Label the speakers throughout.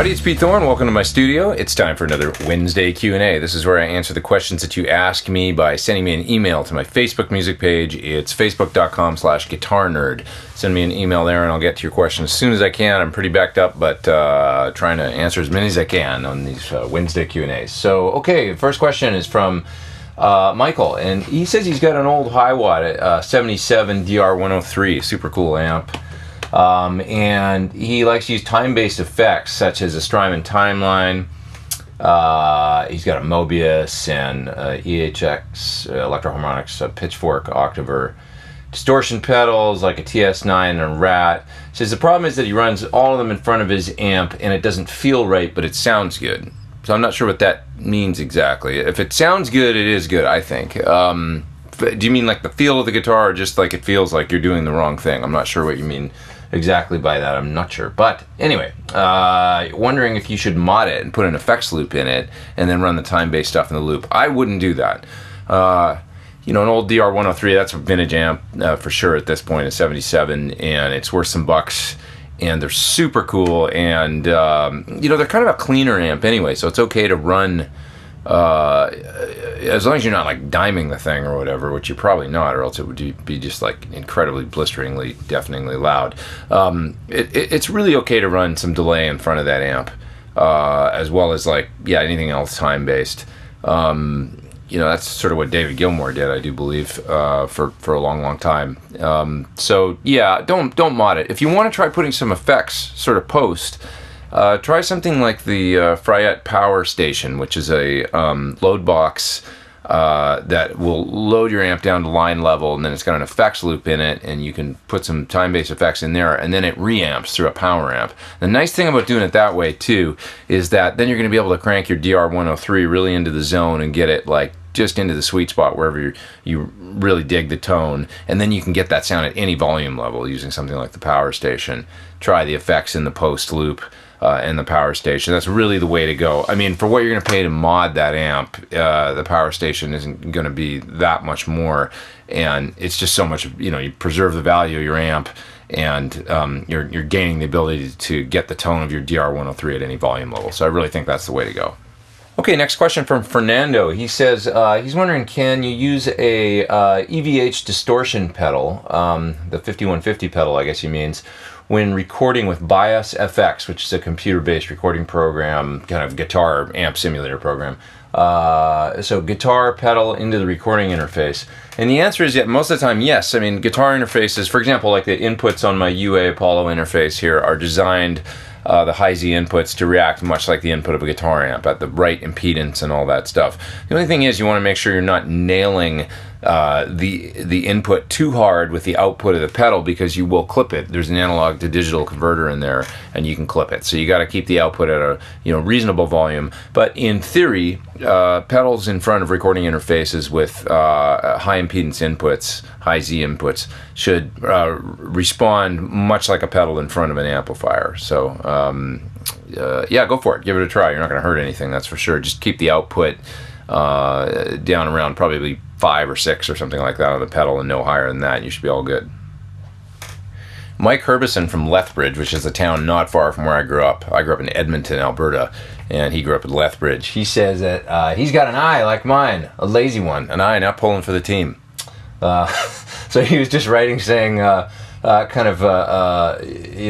Speaker 1: Howdy, it's Pete Thorn. Welcome to my studio. It's time for another Wednesday Q&A. This is where I answer the questions that you ask me by sending me an email to my Facebook music page. It's facebook.com/guitarnerd. Send me an email there and I'll get to your questions as soon as I can. I'm pretty backed up, but trying to answer as many as I can on these Wednesday Q&As. So, okay, the first question is from Michael, and he says he's got an old Hiwatt 77 DR103, super cool amp. And he likes to use time-based effects such as a Strymon timeline. He's got a Mobius and EHX Electro-Harmonics, a Pitchfork Octaver, distortion pedals like a TS9 and a Rat. Says the problem is that he runs all of them in front of his amp and it doesn't feel right, but it sounds good. So I'm not sure what that means exactly. If it sounds good, it is good, I think. Do you mean like the feel of the guitar, or just like it feels like you're doing the wrong thing? I'm not sure what you mean exactly by that. I'm not sure. But anyway, wondering if you should mod it and put an effects loop in it and then run the time-based stuff in the loop. I wouldn't do that. You know, an old DR103, that's a vintage amp for sure at this point, a 77, and it's worth some bucks. And they're super cool, and you know, they're kind of a cleaner amp anyway, so it's okay to run as long as you're not like diming the thing or whatever, which you're probably not, or else it would be just like incredibly blisteringly, deafeningly loud. It's really okay to run some delay in front of that amp, as well as like, yeah, anything else time-based. You know, that's sort of what David Gilmour did, I do believe, for a long time. So yeah, don't mod it. If you want to try putting some effects sort of post, try something like the Fryette Power Station, which is a load box that will load your amp down to line level, and then it's got an effects loop in it, and you can put some time-based effects in there, and then it reamps through a power amp. The nice thing about doing it that way too is that then you're going to be able to crank your DR103 really into the zone and get it like just into the sweet spot wherever you really dig the tone, and then you can get that sound at any volume level using something like the Power Station. Try the effects in the post loop and the Power Station. That's really the way to go. I mean, for what you're going to pay to mod that amp, the Power Station isn't going to be that much more, and it's just so much, you know, you preserve the value of your amp, and you're gaining the ability to get the tone of your DR103 at any volume level. So I really think that's the way to go. Okay, next question from Fernando. He says he's wondering, can you use a EVH distortion pedal, the 5150 pedal, I guess he means, when recording with Bias FX, which is a computer-based recording program, kind of guitar amp simulator program. So guitar pedal into the recording interface. And the answer is yeah, most of the time, yes. I mean, guitar interfaces, for example, like the inputs on my UA Apollo interface here are designed, the high Z inputs, to react much like the input of a guitar amp at the right impedance and all that stuff. The only thing is you want to make sure you're not nailing the input too hard with the output of the pedal, because you will clip it. There's an analog to digital converter in there and you can clip it. So you got to keep the output at a, you know, reasonable volume. But in theory, pedals in front of recording interfaces with high impedance inputs, high Z inputs, should respond much like a pedal in front of an amplifier. So yeah, go for it. Give it a try. You're not going to hurt anything, that's for sure. Just keep the output down around probably 5 or 6 or something like that on the pedal, and no higher than that, and you should be all good. Mike Herbison from Lethbridge, which is a town not far from where I grew up. I grew up in Edmonton, Alberta, and he grew up in Lethbridge. He says that he's got an eye like mine, a lazy one, an eye not pulling for the team. So he was just writing saying, you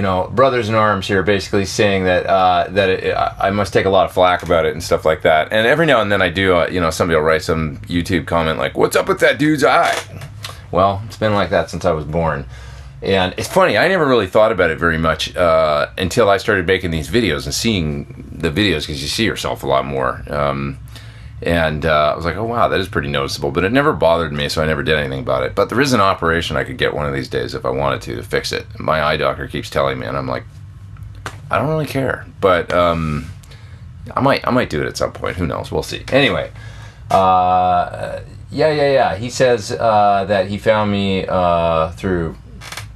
Speaker 1: know, brothers in arms here, basically saying that I must take a lot of flack about it and stuff like that. And every now and then I do, you know, somebody will write some YouTube comment like, "What's up with that dude's eye?" Well, it's been like that since I was born. And it's funny, I never really thought about it very much until I started making these videos and seeing the videos, because you see yourself a lot more. And I was like, oh wow, that is pretty noticeable, but it never bothered me, so I never did anything about it. But there is an operation I could get one of these days if I wanted to fix it. My eye doctor keeps telling me, and I'm like, I don't really care, but I might do it at some point. Who knows? We'll see. Anyway, yeah. He says that he found me through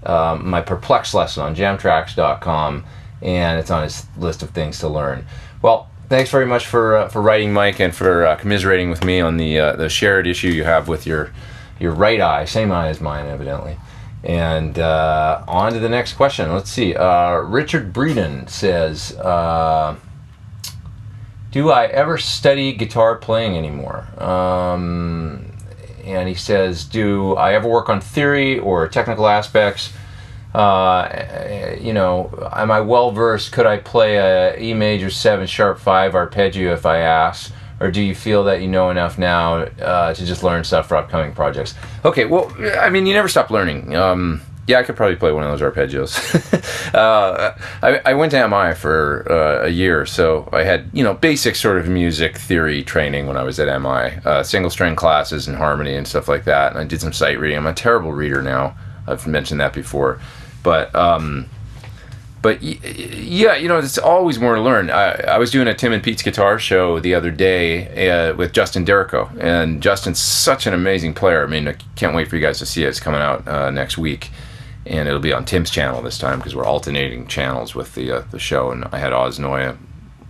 Speaker 1: my Perplex lesson on jamtracks.com, and it's on his list of things to learn. Well, thanks very much for writing, Mike, and for commiserating with me on the shared issue you have with your right eye, same eye as mine, evidently. And on to the next question. Let's see. Richard Breeden says, do I ever study guitar playing anymore? And he says, do I ever work on theory or technical aspects? Am I well versed? Could I play a E major 7 sharp 5 arpeggio if I ask? Or do you feel that you know enough now to just learn stuff for upcoming projects? Okay, well, I mean, you never stop learning. Yeah, I could probably play one of those arpeggios. I went to MI for a year, so I had, basic sort of music theory training when I was at MI. Single string classes and harmony and stuff like that. And I did some sight reading. I'm a terrible reader now. I've mentioned that before. But yeah, there's always more to learn. I was doing a Tim and Pete's guitar show the other day with Justin Derrico, and Justin's such an amazing player. I mean, I can't wait for you guys to see it. It's coming out next week, and it'll be on Tim's channel this time because we're alternating channels with the show. And I had Oz Noya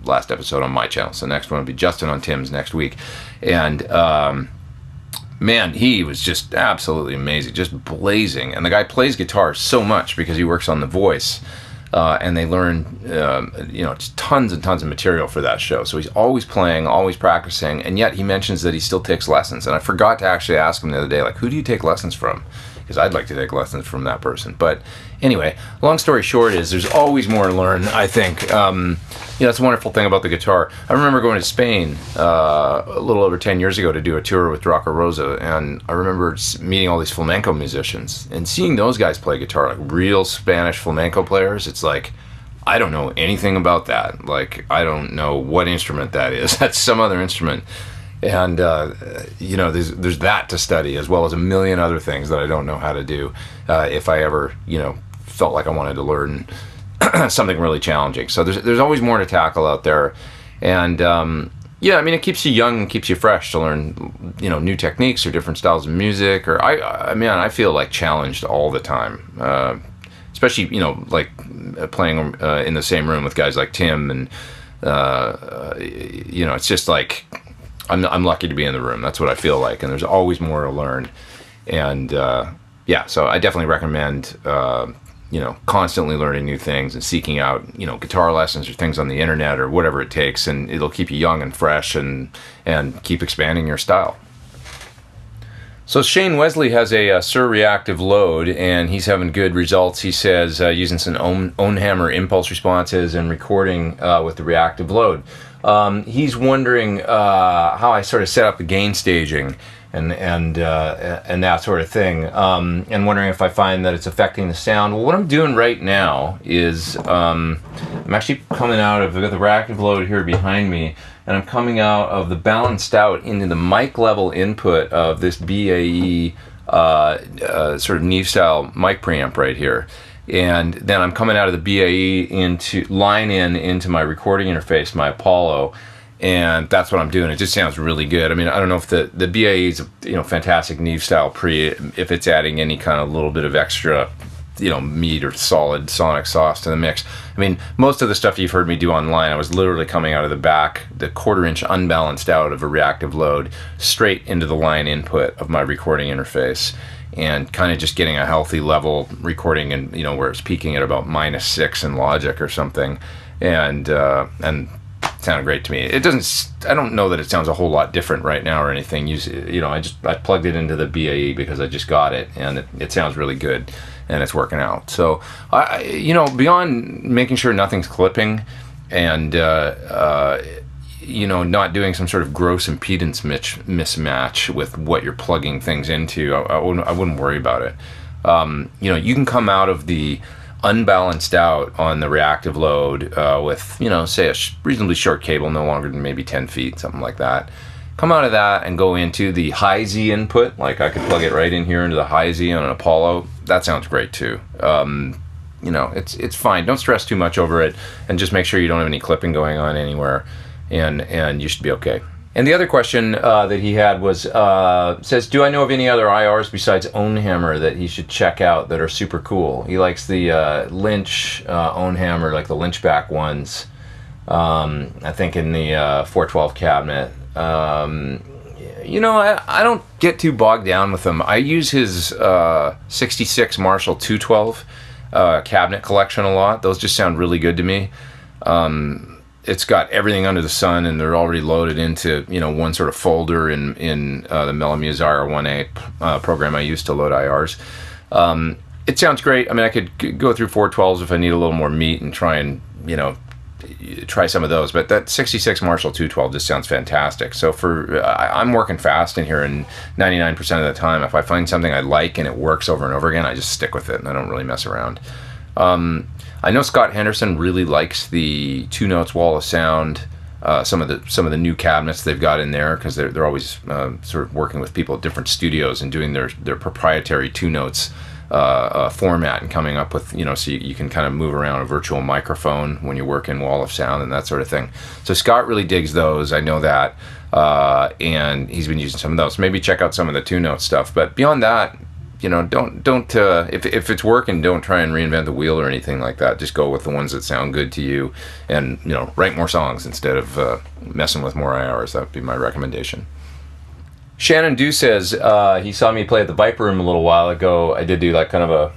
Speaker 1: last episode on my channel, so next one will be Justin on Tim's next week. And man, he was just absolutely amazing, just blazing. And the guy plays guitar so much because he works on the voice. And they learn, tons and tons of material for that show. So he's always playing, always practicing, and yet he mentions that he still takes lessons. And I forgot to actually ask him the other day, like, who do you take lessons from? Because I'd like to take lessons from that person. But anyway, long story short is there's always more to learn, I think. That's a wonderful thing about the guitar. I remember going to Spain a little over 10 years ago to do a tour with Draco Rosa, and I remember meeting all these flamenco musicians and seeing those guys play guitar, like real Spanish flamenco players. It's like, I don't know anything about that. Like, I don't know what instrument that is. That's some other instrument. And, there's that to study, as well as a million other things that I don't know how to do if I ever, felt like I wanted to learn something really challenging. So there's always more to tackle out there. And, it keeps you young and keeps you fresh to learn, new techniques or different styles of music. Or I feel like challenged all the time, especially, like playing in the same room with guys like Tim. And, it's just like, I'm lucky to be in the room. That's what I feel like, and there's always more to learn. And so I definitely recommend constantly learning new things and seeking out guitar lessons or things on the internet or whatever it takes, and it'll keep you young and fresh and keep expanding your style. So Shane Wesley has a Sur reactive load, and he's having good results. He says using some own hammer impulse responses and recording with the reactive load. He's wondering how I sort of set up the gain staging and that sort of thing, and wondering if I find that it's affecting the sound. Well, what I'm doing right now is I'm actually coming out of, I've got the reactive load here behind me, and I'm coming out of the balanced out into the mic level input of this BAE sort of Neve style mic preamp right here. And then I'm coming out of the BAE into my recording interface, my Apollo, and that's what I'm doing. It just sounds really good. I mean, I don't know if the BAE is fantastic Neve style if it's adding any kind of little bit of extra meat or solid sonic sauce to the mix. I mean, most of the stuff you've heard me do online, I was literally coming out of the back, the 1/4 inch unbalanced out of a reactive load, straight into the line input of my recording interface, and kind of just getting a healthy level recording, and where it's peaking at about -6 in Logic or something, and it sounded great to me. I don't know that it sounds a whole lot different right now or anything. I plugged it into the BAE because I just got it, and it sounds really good, and it's working out. So beyond making sure nothing's clipping, and not doing some sort of gross impedance mismatch with what you're plugging things into, I wouldn't worry about it. You can come out of the unbalanced out on the reactive load with, say a reasonably short cable, no longer than maybe 10 feet, something like that. Come out of that and go into the high Z input. Like I could plug it right in here into the high Z on an Apollo. That sounds great too. It's fine. Don't stress too much over it, and just make sure you don't have any clipping going on anywhere, and you should be okay. And the other question that he had was, says, do I know of any other IRs besides Own Hammer that he should check out that are super cool? He likes the Lynch Own Hammer, like the Lynch back ones, I think in the 412 cabinet. I don't get too bogged down with them. I use his 66 Marshall 212 cabinet collection a lot. Those just sound really good to me. It's got everything under the sun, and they're already loaded into one sort of folder in the Melamuse IR1A program I use to load IRs. It sounds great. I mean, I could go through 412s if I need a little more meat and try and try some of those, but that 66 Marshall 212 just sounds fantastic. So I'm working fast in here, and 99% of the time, if I find something I like and it works over and over again, I just stick with it and I don't really mess around. I know Scott Henderson really likes the 2 Notes Wall of Sound, some of the new cabinets they've got in there, because they're always sort of working with people at different studios and doing their proprietary 2 Notes format and coming up with, so you can kind of move around a virtual microphone when you work in Wall of Sound and that sort of thing. So Scott really digs those, I know that, and he's been using some of those. Maybe check out some of the 2 Note stuff, but beyond that, don't if it's working, don't try and reinvent the wheel or anything like that. Just go with the ones that sound good to you, and write more songs instead of messing with more IRs. That would be my recommendation. Shannon Dew says he saw me play at the Viper Room a little while ago. I did do like kind of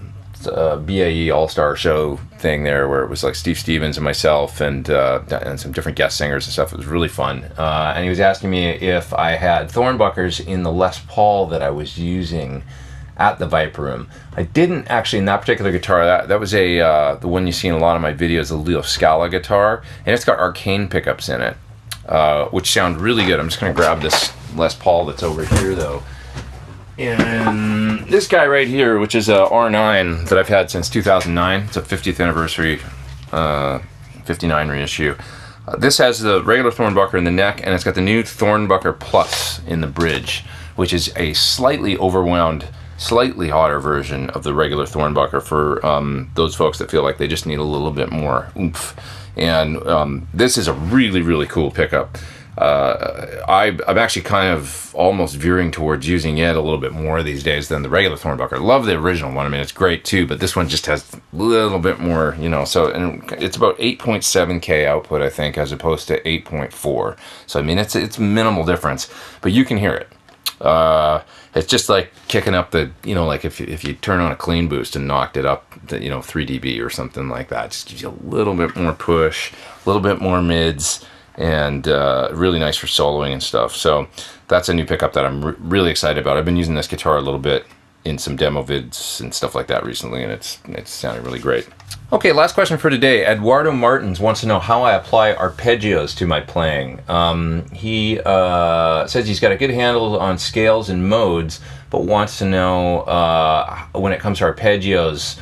Speaker 1: a BAE All-Star show thing there, where it was like Steve Stevens and myself and some different guest singers and stuff. It was really fun. And he was asking me if I had Thornbuckers in the Les Paul that I was using at the Viper Room. I didn't actually in that particular guitar. That was the one you see in a lot of my videos, the Leo Scala guitar, and it's got arcane pickups in it, which sound really good. I'm just going to grab this Les Paul that's over here though, and this guy right here, which is a R9 that I've had since 2009. It's a 50th anniversary 59 reissue. This has the regular Thornbucker in the neck, and it's got the new Thornbucker Plus in the bridge, which is a slightly overwound, slightly hotter version of the regular Thornbucker for those folks that feel like they just need a little bit more oomph. And this is a really, really cool pickup. I'm actually kind of almost veering towards using it a little bit more these days than the regular Thornbucker. I love the original one. I mean, it's great too, but this one just has a little bit more, so, and it's about 8.7K output, I think, as opposed to 8.4. So, I mean, it's minimal difference, but you can hear it. It's just like kicking up the, like if you turn on a clean boost and knocked it up to, 3 dB or something like that. It just gives you a little bit more push, a little bit more mids, and really nice for soloing and stuff. So that's a new pickup that I'm really excited about. I've been using this guitar a little bit in some demo vids and stuff like that recently, and it's sounding really great. Okay, last question for today. Eduardo Martins wants to know how I apply arpeggios to my playing. He says he's got a good handle on scales and modes, but wants to know when it comes to arpeggios,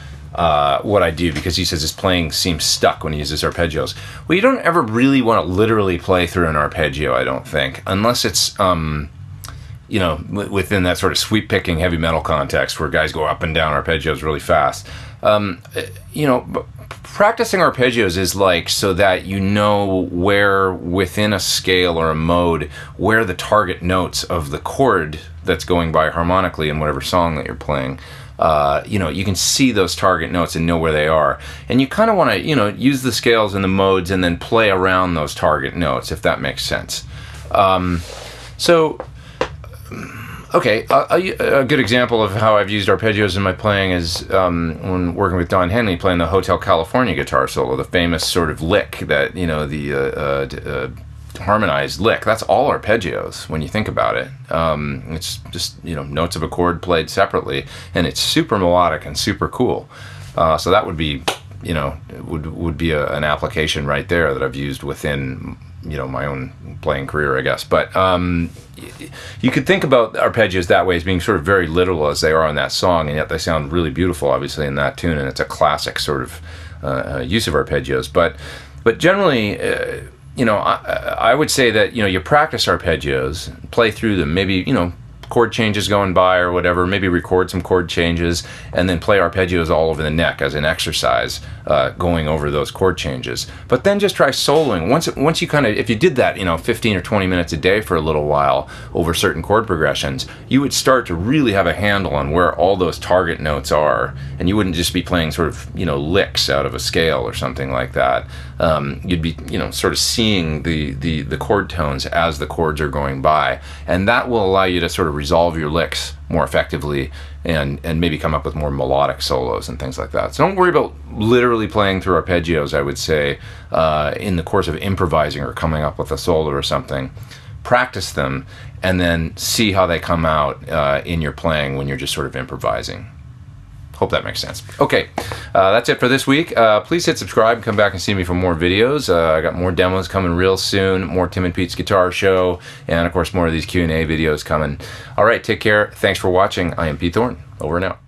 Speaker 1: what I do, because he says his playing seems stuck when he uses arpeggios. Well, you don't ever really want to literally play through an arpeggio, I don't think, unless it's within that sort of sweep picking heavy metal context where guys go up and down arpeggios really fast. Practicing arpeggios is like so that where within a scale or a mode, where the target notes of the chord that's going by harmonically in whatever song that you're playing, you can see those target notes and know where they are. And you kind of want to, use the scales and the modes and then play around those target notes, if that makes sense. Okay, a good example of how I've used arpeggios in my playing is when working with Don Henley playing the Hotel California guitar solo, the famous sort of lick that, the harmonized lick. That's all arpeggios when you think about it. It's just, notes of a chord played separately, and it's super melodic and super cool. So that would be, would be an application right there that I've used within my own playing career, I guess. But you could think about arpeggios that way as being sort of very literal as they are on that song, and yet they sound really beautiful, obviously, in that tune, and it's a classic sort of use of arpeggios. But generally, I would say that, you practice arpeggios, play through them, maybe, chord changes going by or whatever, maybe record some chord changes, and then play arpeggios all over the neck as an exercise, going over those chord changes. But then just try soloing. Once you kind of, if you did that, 15 or 20 minutes a day for a little while over certain chord progressions, you would start to really have a handle on where all those target notes are, and you wouldn't just be playing sort of, licks out of a scale or something like that. you'd be, you know, sort of seeing the chord tones as the chords are going by, and that will allow you to sort of resolve your licks more effectively and maybe come up with more melodic solos and things like that. So don't worry about literally playing through arpeggios, I would say, in the course of improvising or coming up with a solo or something. Practice them and then see how they come out in your playing when you're just sort of improvising. Hope that makes sense. Okay, that's it for this week. Please hit subscribe. Come back and see me for more videos. I got more demos coming real soon. More Tim and Pete's Guitar Show. And, of course, more of these Q&A videos coming. All right, take care. Thanks for watching. I am Pete Thorn. Over and out.